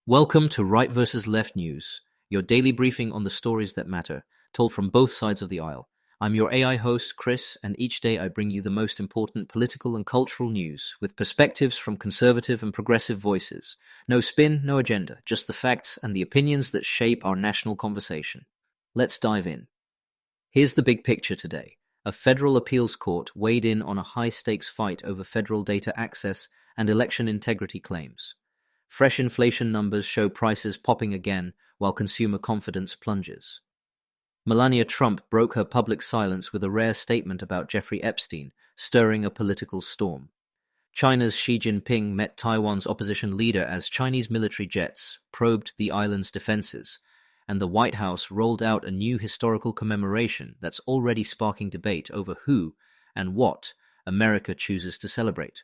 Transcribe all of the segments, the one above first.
Welcome to Right versus Left News, your daily briefing on the stories that matter, told from both sides of the aisle. I'm your AI host, Chris, and each day I bring you the most important political and cultural news with perspectives from conservative and progressive voices. No spin, no agenda, just the facts and the opinions that shape our national conversation. Let's dive in. Here's the big picture today. A federal appeals court weighed in on a high-stakes fight over federal data access and election integrity claims. Fresh inflation numbers show prices popping again while consumer confidence plunges. Melania Trump broke her public silence with a rare statement about Jeffrey Epstein, stirring a political storm. China's Xi Jinping met Taiwan's opposition leader as Chinese military jets probed the island's defenses, and the White House rolled out a new historical commemoration that's already sparking debate over who and what America chooses to celebrate.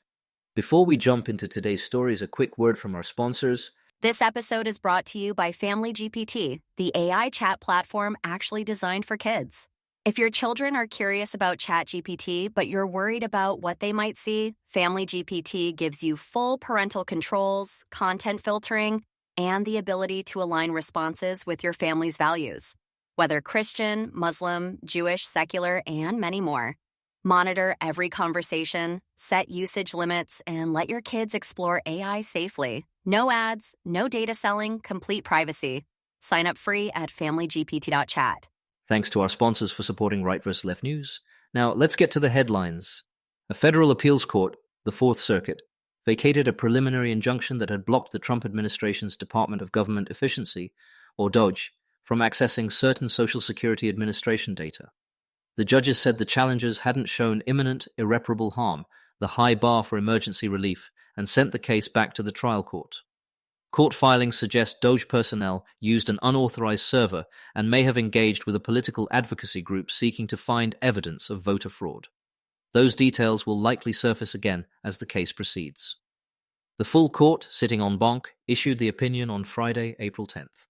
Before we jump into today's stories, a quick word from our sponsors. This episode is brought to you by Family GPT, the AI chat platform actually designed for kids. If your children are curious about ChatGPT, but you're worried about what they might see, Family GPT gives you full parental controls, content filtering, and the ability to align responses with your family's values, whether Christian, Muslim, Jewish, secular, and many more. Monitor every conversation, set usage limits, and let your kids explore AI safely. No ads, no data selling, complete privacy. Sign up free at familygpt.chat. Thanks to our sponsors for supporting Right vs. Left News. Now, let's get to the headlines. A federal appeals court, the Fourth Circuit, vacated a preliminary injunction that had blocked the Trump administration's Department of Government Efficiency, or DOGE, from accessing certain Social Security Administration data. The judges said the challengers hadn't shown imminent, irreparable harm, the high bar for emergency relief, and sent the case back to the trial court. Court filings suggest DOGE personnel used an unauthorized server and may have engaged with a political advocacy group seeking to find evidence of voter fraud. Those details will likely surface again as the case proceeds. The full court, sitting en banc, issued the opinion on Friday, April 10th.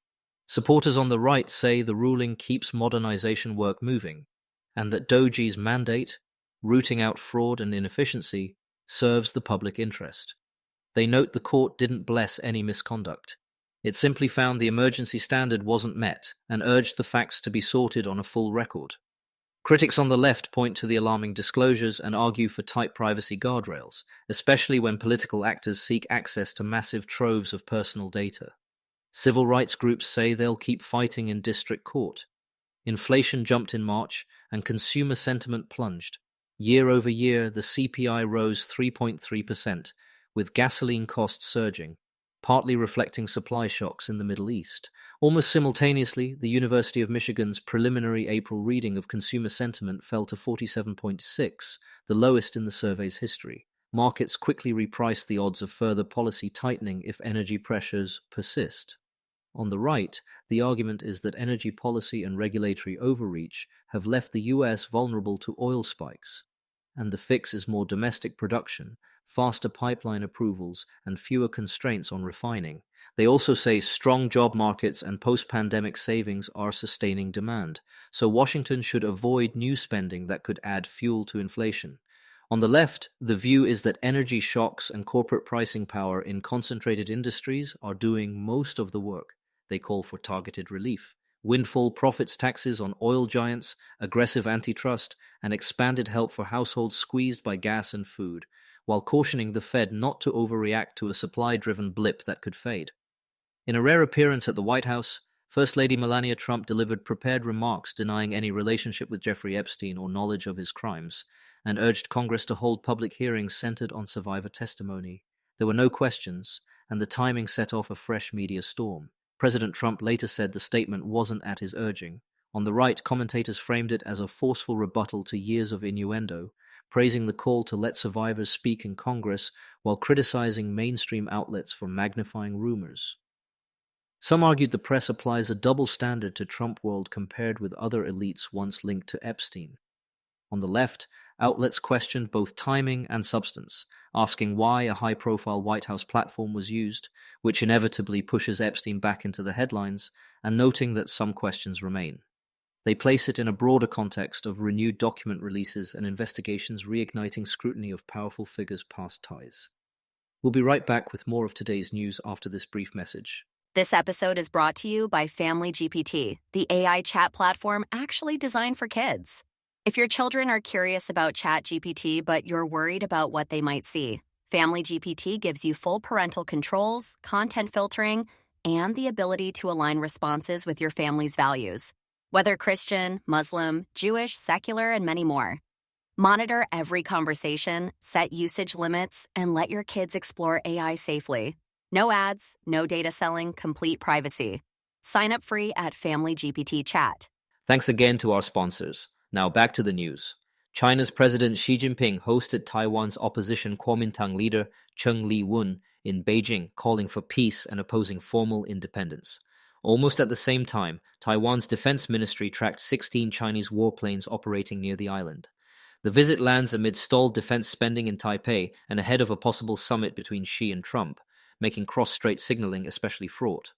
Supporters on the right say the ruling keeps modernization work moving, and that DOGE's mandate, rooting out fraud and inefficiency, serves the public interest. They note the court didn't bless any misconduct. It simply found the emergency standard wasn't met and urged the facts to be sorted on a full record. Critics on the left point to the alarming disclosures and argue for tight privacy guardrails, especially when political actors seek access to massive troves of personal data. Civil rights groups say they'll keep fighting in district court. Inflation jumped in March, and consumer sentiment plunged. Year over year, the CPI rose 3.3%, with gasoline costs surging, partly reflecting supply shocks in the Middle East. Almost simultaneously, the University of Michigan's preliminary April reading of consumer sentiment fell to 47.6, the lowest in the survey's history. Markets quickly repriced the odds of further policy tightening if energy pressures persist. On the right, the argument is that energy policy and regulatory overreach have left the US vulnerable to oil spikes, and the fix is more domestic production, faster pipeline approvals, and fewer constraints on refining. They also say strong job markets and post-pandemic savings are sustaining demand, so Washington should avoid new spending that could add fuel to inflation. On the left, the view is that energy shocks and corporate pricing power in concentrated industries are doing most of the work. They call for targeted relief, windfall profits taxes on oil giants, aggressive antitrust, and expanded help for households squeezed by gas and food, while cautioning the Fed not to overreact to a supply-driven blip that could fade. In a rare appearance at the White House, First Lady Melania Trump delivered prepared remarks denying any relationship with Jeffrey Epstein or knowledge of his crimes, and urged Congress to hold public hearings centered on survivor testimony. There were no questions, and the timing set off a fresh media storm. President Trump later said the statement wasn't at his urging. On the right, commentators framed it as a forceful rebuttal to years of innuendo, praising the call to let survivors speak in Congress while criticizing mainstream outlets for magnifying rumors. Some argued the press applies a double standard to Trump world compared with other elites once linked to Epstein. On the left, outlets questioned both timing and substance, asking why a high-profile White House platform was used, which inevitably pushes Epstein back into the headlines, and noting that some questions remain. They place it in a broader context of renewed document releases and investigations reigniting scrutiny of powerful figures' past ties. We'll be right back with more of today's news after this brief message. This episode is brought to you by Family GPT, the AI chat platform actually designed for kids. If your children are curious about ChatGPT but you're worried about what they might see, Family GPT gives you full parental controls, content filtering, and the ability to align responses with your family's values, whether Christian, Muslim, Jewish, secular, and many more. Monitor every conversation, set usage limits, and let your kids explore AI safely. No ads, no data selling, complete privacy. Sign up free at Family GPT Chat. Thanks again to our sponsors. Now back to the news. China's President Xi Jinping hosted Taiwan's opposition Kuomintang leader Cheng Li-wen in Beijing, calling for peace and opposing formal independence. Almost at the same time, Taiwan's defense ministry tracked 16 Chinese warplanes operating near the island. The visit lands amid stalled defense spending in Taipei and ahead of a possible summit between Xi and Trump, making cross-strait signaling especially fraught.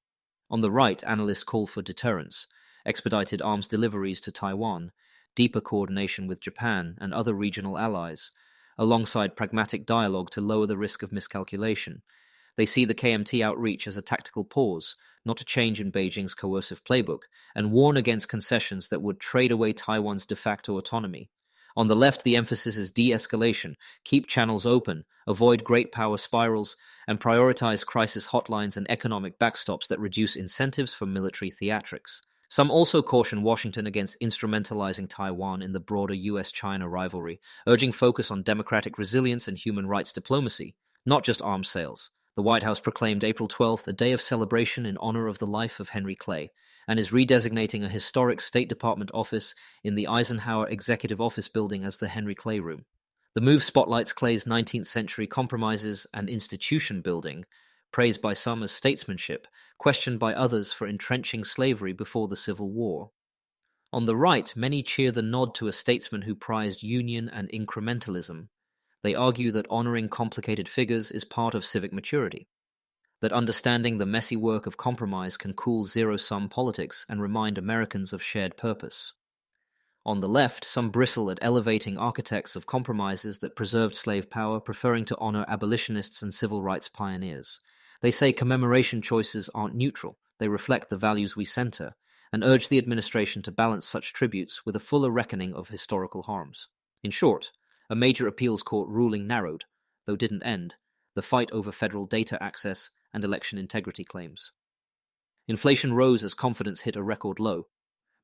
On the right, analysts call for deterrence, expedited arms deliveries to Taiwan, deeper coordination with Japan and other regional allies, alongside pragmatic dialogue to lower the risk of miscalculation. They see the KMT outreach as a tactical pause, not a change in Beijing's coercive playbook, and warn against concessions that would trade away Taiwan's de facto autonomy. On the left, the emphasis is de-escalation, keep channels open, avoid great power spirals, and prioritize crisis hotlines and economic backstops that reduce incentives for military theatrics. Some also caution Washington against instrumentalizing Taiwan in the broader US-China rivalry, urging focus on democratic resilience and human rights diplomacy, not just arms sales. The White House proclaimed April 12th a day of celebration in honor of the life of Henry Clay, and is redesignating a historic State Department office in the Eisenhower Executive Office Building as the Henry Clay Room. The move spotlights Clay's 19th century compromises and institution building, praised by some as statesmanship, questioned by others for entrenching slavery before the Civil War. On the right, many cheer the nod to a statesman who prized union and incrementalism. They argue that honoring complicated figures is part of civic maturity, that understanding the messy work of compromise can cool zero-sum politics and remind Americans of shared purpose. On the left, some bristle at elevating architects of compromises that preserved slave power, preferring to honor abolitionists and civil rights pioneers. They say commemoration choices aren't neutral, they reflect the values we center, and urge the administration to balance such tributes with a fuller reckoning of historical harms. In short, a major appeals court ruling narrowed, though didn't end, the fight over federal data access and election integrity claims. Inflation rose as confidence hit a record low.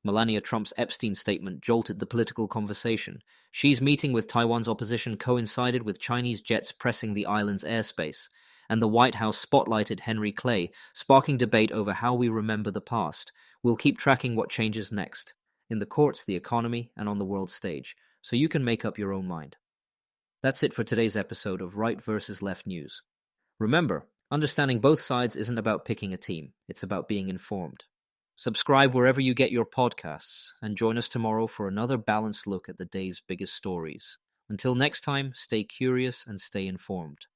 Melania Trump's Epstein statement jolted the political conversation. Xi's meeting with Taiwan's opposition coincided with Chinese jets pressing the island's airspace, and the White House spotlighted Henry Clay, sparking debate over how we remember the past. We'll keep tracking what changes next, in the courts, the economy, and on the world stage, so you can make up your own mind. That's it for today's episode of Right versus Left News. Remember, understanding both sides isn't about picking a team, it's about being informed. Subscribe wherever you get your podcasts, and join us tomorrow for another balanced look at the day's biggest stories. Until next time, stay curious and stay informed.